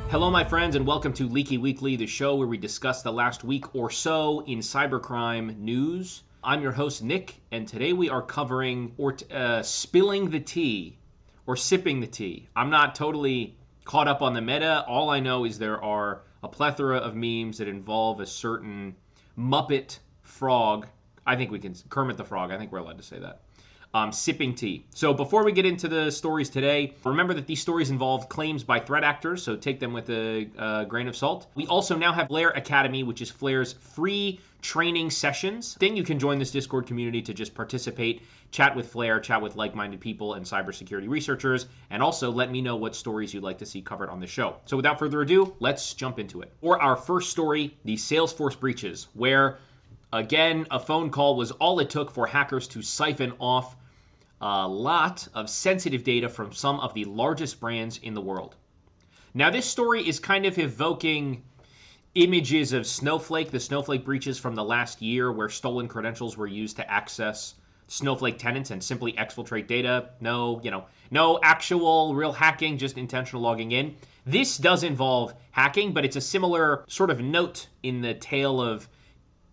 Hello, my friends, and welcome to Leaky Weekly, the show where we discuss the last week or so in cybercrime news. I'm your host, Nick, and today we are covering spilling the tea or sipping the tea. I'm not totally caught up on the meta. All I know is there are a plethora of memes that involve a certain Muppet frog. I think we can, Kermit the Frog, I think we're allowed to say that. Sipping tea. So before we get into the stories today, remember that these stories involve claims by threat actors, so take them with a grain of salt. We also now have Flare Academy, which is Flare's free training sessions. Then you can join this Discord community to just participate, chat with Flare, chat with like-minded people and cybersecurity researchers, and also let me know what stories you'd like to see covered on the show. So without further ado, let's jump into it. For our first story, the Salesforce breaches, where again, a phone call was all it took for hackers to siphon off a lot of sensitive data from some of the largest brands in the world. Now, this story is kind of evoking images of Snowflake, the Snowflake breaches from the last year where stolen credentials were used to access Snowflake tenants and simply exfiltrate data. No actual real hacking, just intentional logging in. This does involve hacking, but it's a similar sort of note in the tale of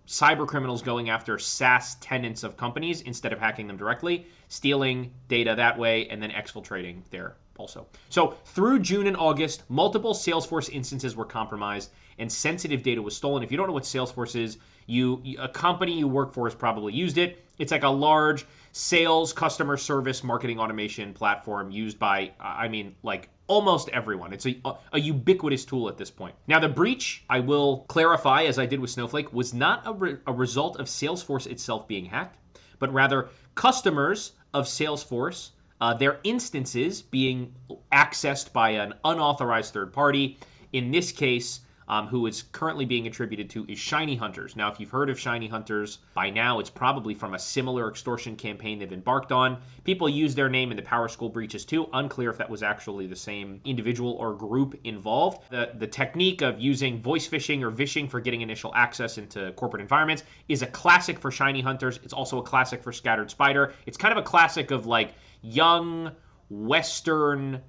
cyber criminals going after SaaS tenants of companies instead of hacking them directly, stealing data that way, and then exfiltrating there also. So through June and August, multiple Salesforce instances were compromised and sensitive data was stolen. If you don't know what Salesforce is, a company you work for has probably used it. It's like a large sales, customer service, marketing automation platform used by, almost everyone. It's a ubiquitous tool at this point. Now, the breach, I will clarify, as I did with Snowflake, was not a result of Salesforce itself being hacked, but rather customers of Salesforce, their instances being accessed by an unauthorized third party. In this case, who is currently being attributed to is Shiny Hunters. Now, if you've heard of Shiny Hunters, by now it's probably from a similar extortion campaign they've embarked on. People use their name in the PowerSchool breaches too. Unclear if that was actually the same individual or group involved. The technique of using voice phishing or vishing for getting initial access into corporate environments is a classic for Shiny Hunters. It's also a classic for Scattered Spider. It's kind of a classic of like young Western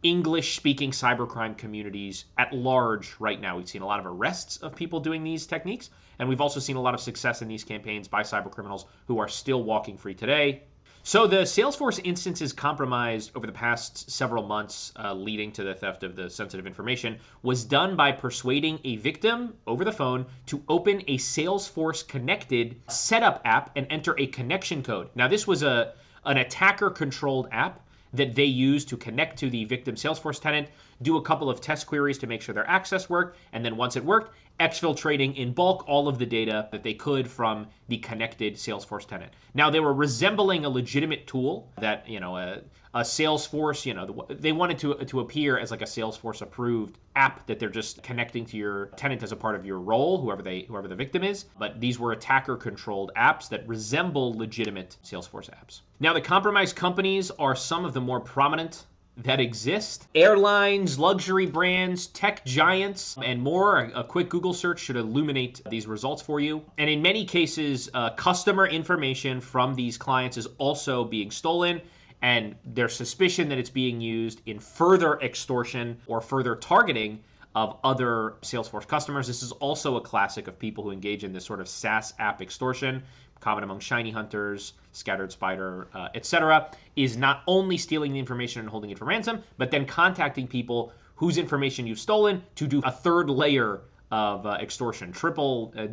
English-speaking cybercrime communities at large right now. We've seen a lot of arrests of people doing these techniques, and we've also seen a lot of success in these campaigns by cybercriminals who are still walking free today. So the Salesforce instances compromised over the past several months leading to the theft of the sensitive information was done by persuading a victim over the phone to open a Salesforce-connected setup app and enter a connection code. Now, this was an attacker-controlled app that they use to connect to the victim Salesforce tenant, do a couple of test queries to make sure their access worked, and then once it worked, exfiltrating in bulk all of the data that they could from the connected Salesforce tenant. Now, they were resembling a legitimate tool that, a Salesforce, they wanted to appear as like a Salesforce approved app that they're just connecting to your tenant as a part of your role, whoever the victim is. But these were attacker controlled apps that resemble legitimate Salesforce apps. Now, the compromised companies are some of the more prominent that exist. Airlines, luxury brands, tech giants, and more. A quick Google search should illuminate these results for you. And in many cases, customer information from these clients is also being stolen, and there's suspicion that it's being used in further extortion or further targeting of other Salesforce customers. This is also a classic of people who engage in this sort of SaaS app extortion, common among Shiny Hunters, Scattered Spider, etc., is not only stealing the information and holding it for ransom, but then contacting people whose information you've stolen to do a third layer of extortion,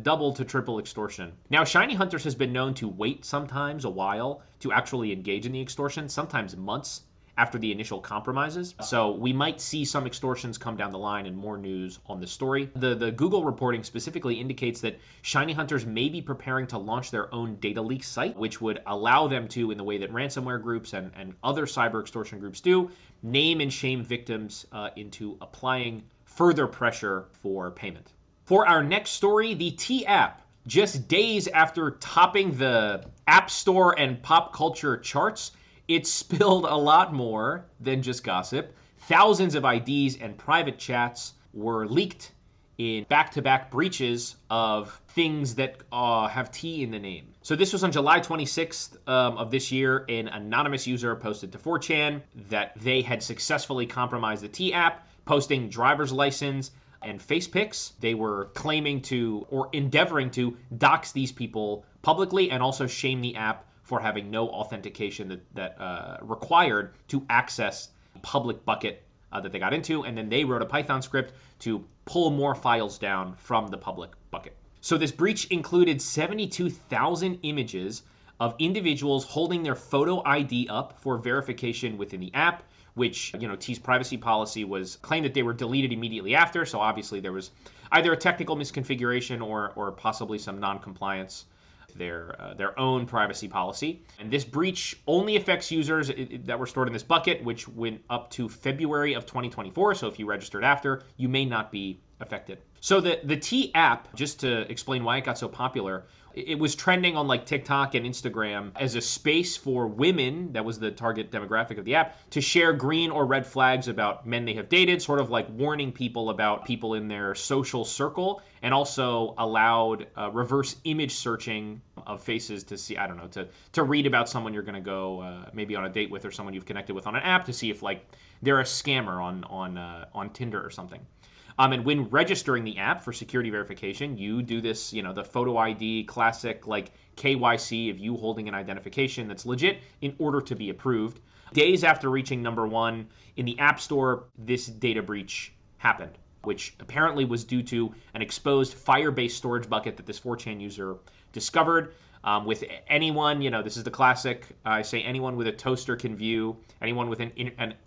double to triple extortion. Now, Shiny Hunters has been known to wait sometimes a while to actually engage in the extortion, sometimes months after the initial compromises. So we might see some extortions come down the line and more news on the story. The Google reporting specifically indicates that Shiny Hunters may be preparing to launch their own data leak site, which would allow them to, in the way that ransomware groups and other cyber extortion groups do, name and shame victims into applying further pressure for payment. For our next story, the T app, just days after topping the App Store and pop culture charts, it spilled a lot more than just gossip. Thousands of IDs and private chats were leaked in back-to-back breaches of things that have T in the name. So this was on July 26th of this year. An anonymous user posted to 4chan that they had successfully compromised the T app posting driver's license and face pics. They were claiming to, or endeavoring to, dox these people publicly and also shame the app for having no authentication that required to access public bucket that they got into. And then they wrote a Python script to pull more files down from the public bucket. So this breach included 72,000 images of individuals holding their photo ID up for verification within the app, which, T's privacy policy was claimed that they were deleted immediately after. So obviously there was either a technical misconfiguration or possibly some non-compliance with their own privacy policy. And this breach only affects users that were stored in this bucket, which went up to February of 2024. So if you registered after, you may not be affected. So the T app, just to explain why it got so popular, it was trending on like TikTok and Instagram as a space for women, that was the target demographic of the app, to share green or red flags about men they have dated, sort of like warning people about people in their social circle, and also allowed reverse image searching of faces to see, to read about someone you're going to go maybe on a date with or someone you've connected with on an app to see if like they're a scammer on Tinder or something. And when registering the app for security verification, you do this, the photo ID classic, like KYC of you holding an identification that's legit in order to be approved. Days after reaching number 1 in the App Store, this data breach happened, which apparently was due to an exposed Firebase storage bucket that this 4chan user discovered. With anyone, this is the classic, I say anyone with a toaster can view, anyone with an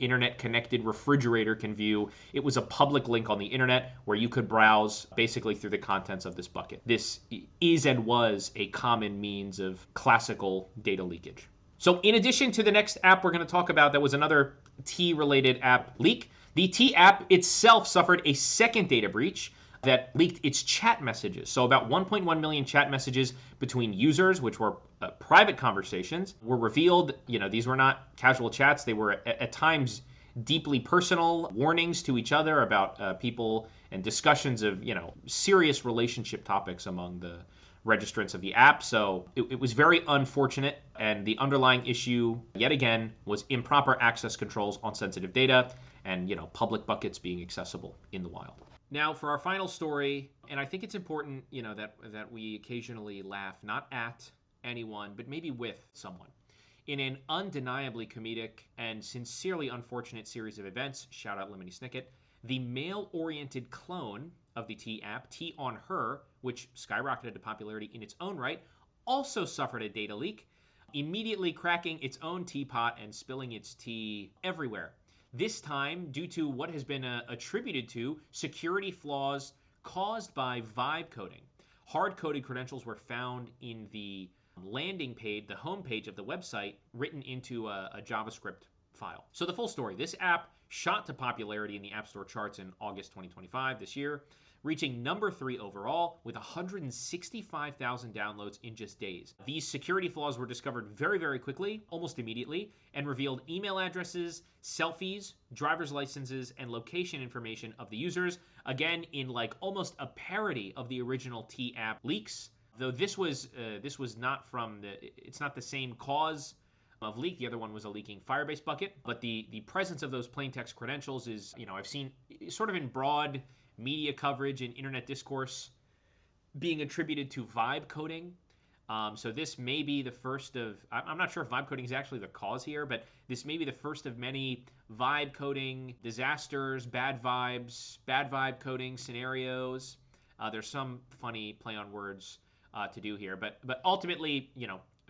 internet-connected refrigerator can view. It was a public link on the internet where you could browse basically through the contents of this bucket. This is and was a common means of classical data leakage. So in addition to the next app we're going to talk about, that was another T-related app leak. The T app itself suffered a second data breach that leaked its chat messages. So about 1.1 million chat messages between users, which were private conversations, were revealed. These were not casual chats. They were at times deeply personal warnings to each other about people and discussions of, serious relationship topics among the registrants of the app. So it was very unfortunate. And the underlying issue, yet again, was improper access controls on sensitive data and, public buckets being accessible in the wild. Now, for our final story, and I think it's important, that we occasionally laugh, not at anyone, but maybe with someone. In an undeniably comedic and sincerely unfortunate series of events, shout out Lemony Snicket, the male-oriented clone of the T app, TeaOnHer, which skyrocketed to popularity in its own right, also suffered a data leak, immediately cracking its own teapot and spilling its tea everywhere. This time, due to what has been attributed to security flaws caused by vibe coding. Hard-coded credentials were found in the landing page, the home page of the website, written into a JavaScript file. So the full story, this app shot to popularity in the App Store charts in August 2025 this year, reaching number 3 overall with 165,000 downloads in just days. These security flaws were discovered very, very quickly, almost immediately, and revealed email addresses, selfies, driver's licenses, and location information of the users, again in like almost a parody of the original T app leaks. Though this was not it's not the same cause of leak. The other one was a leaking Firebase bucket, but the presence of those plain text credentials is, I've seen sort of in broad media coverage and internet discourse being attributed to vibe coding. So this may be the first of, I'm not sure if vibe coding is actually the cause here, but this may be the first of many vibe coding disasters, bad vibe coding scenarios. There's some funny play on words to do here, but ultimately,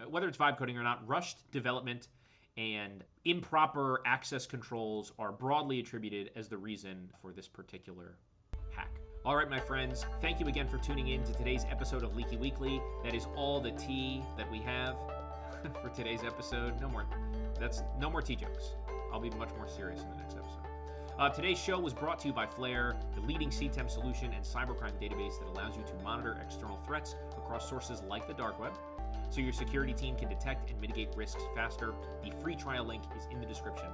whether it's vibe coding or not, rushed development and improper access controls are broadly attributed as the reason for this particular hack. All right, my friends, thank you again for tuning in to today's episode of Leaky Weekly. That is all the tea that we have for today's episode. No more tea jokes. I'll be much more serious in the next episode. Today's show was brought to you by Flare, the leading CTEM solution and cybercrime database that allows you to monitor external threats across sources like the dark web, so your security team can detect and mitigate risks faster. The free trial link is in the description.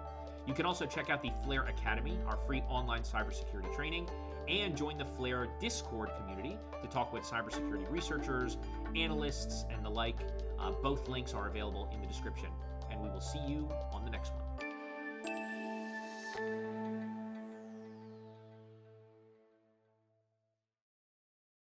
You can also check out the Flare Academy, our free online cybersecurity training, and join the Flare Discord community to talk with cybersecurity researchers, analysts, and the like. Both links are available in the description. And we will see you on the next